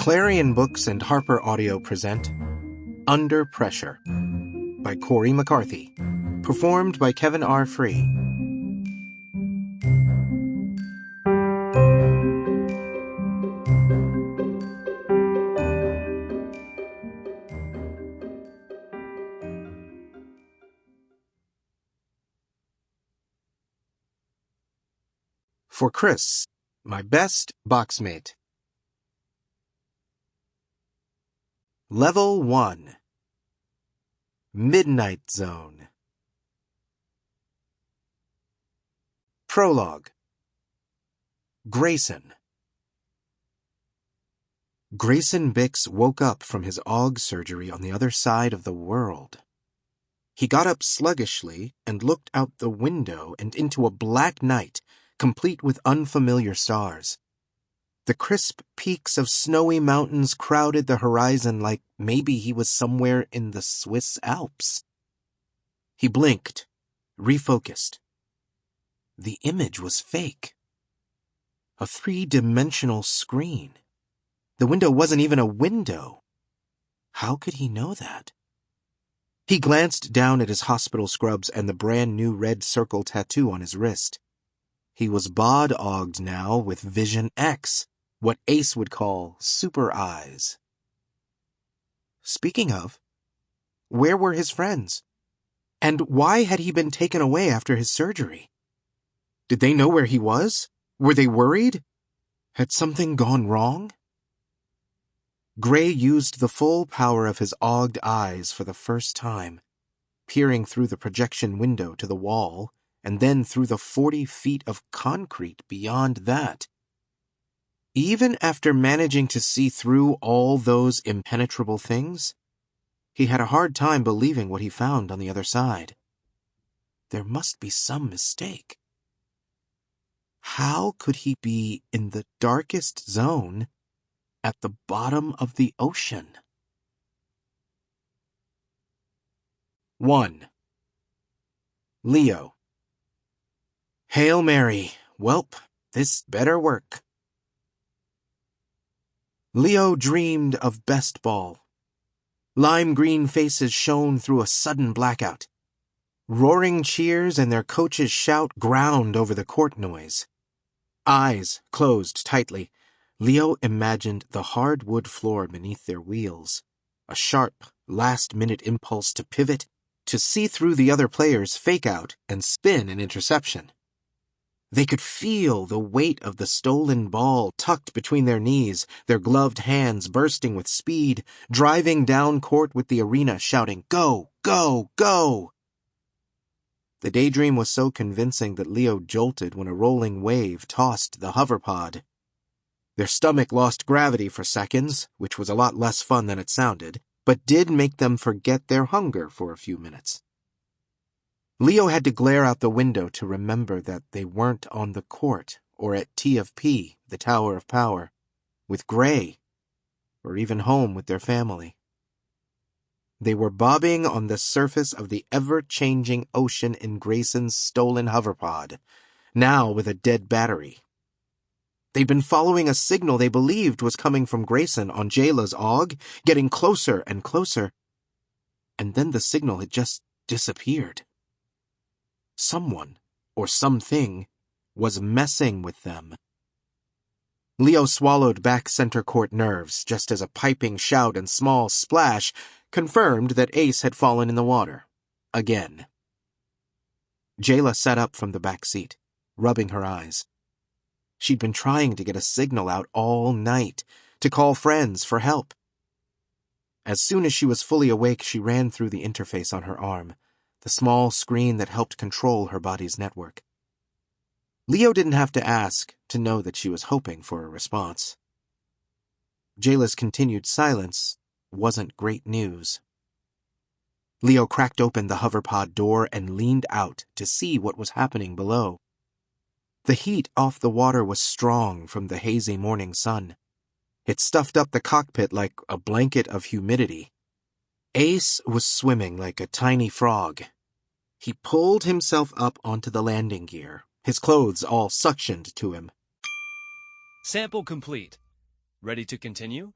Clarion Books and Harper Audio present Under Pressure by Cory McCarthy, performed by Kevin R. Free. For Chris, my best boxmate. Level 1. Midnight Zone. Prologue. Grayson. Grayson Bix woke up from his AUG surgery on the other side of the world. He got up sluggishly and looked out the window and into a black night, complete with unfamiliar stars. The crisp peaks of snowy mountains crowded the horizon like maybe he was somewhere in the Swiss Alps. He blinked, refocused. The image was fake. A three-dimensional screen. The window wasn't even a window. How could he know that? He glanced down at his hospital scrubs and the brand-new red circle tattoo on his wrist. He was bod-ogged now with Vision X, what Ace would call super eyes. Speaking of, where were his friends? And why had he been taken away after his surgery? Did they know where he was? Were they worried? Had something gone wrong? Gray used the full power of his ogged eyes for the first time, peering through the projection window to the wall, and then through the 40 feet of concrete beyond that. Even after managing to see through all those impenetrable things, he had a hard time believing what he found on the other side. There must be some mistake. How could he be in the darkest zone at the bottom of the ocean? 1. Leo. Hail Mary. Welp, this better work. Leo dreamed of best ball. Lime green faces shone through a sudden blackout. Roaring cheers and their coach's shout ground over the court noise. Eyes closed tightly, Leo imagined the hardwood floor beneath their wheels. A sharp, last-minute impulse to pivot, to see through the other players' fake-out and spin an interception. They could feel the weight of the stolen ball tucked between their knees, their gloved hands bursting with speed, driving down court with the arena shouting, "Go, go, go!" The daydream was so convincing that Leo jolted when a rolling wave tossed the hoverpod. Their stomach lost gravity for seconds, which was a lot less fun than it sounded, but did make them forget their hunger for a few minutes. Leo had to glare out the window to remember that they weren't on the court or at T of P, the Tower of Power, with Gray, or even home with their family. They were bobbing on the surface of the ever-changing ocean in Grayson's stolen hoverpod, now with a dead battery. They'd been following a signal they believed was coming from Grayson on Jayla's AUG, getting closer and closer. And then the signal had just disappeared. Someone, or something, was messing with them. Leo swallowed back center court nerves just as a piping shout and small splash confirmed that Ace had fallen in the water. Again. Jayla sat up from the back seat, rubbing her eyes. She'd been trying to get a signal out all night, to call friends for help. As soon as she was fully awake, she ran through the interface on her arm, the small screen that helped control her body's network. Leo didn't have to ask to know that she was hoping for a response. Jayla's continued silence wasn't great news. Leo cracked open the hoverpod door and leaned out to see what was happening below. The heat off the water was strong from the hazy morning sun. It stuffed up the cockpit like a blanket of humidity. Ace was swimming like a tiny frog. He pulled himself up onto the landing gear, his clothes all suctioned to him. Sample complete. Ready to continue?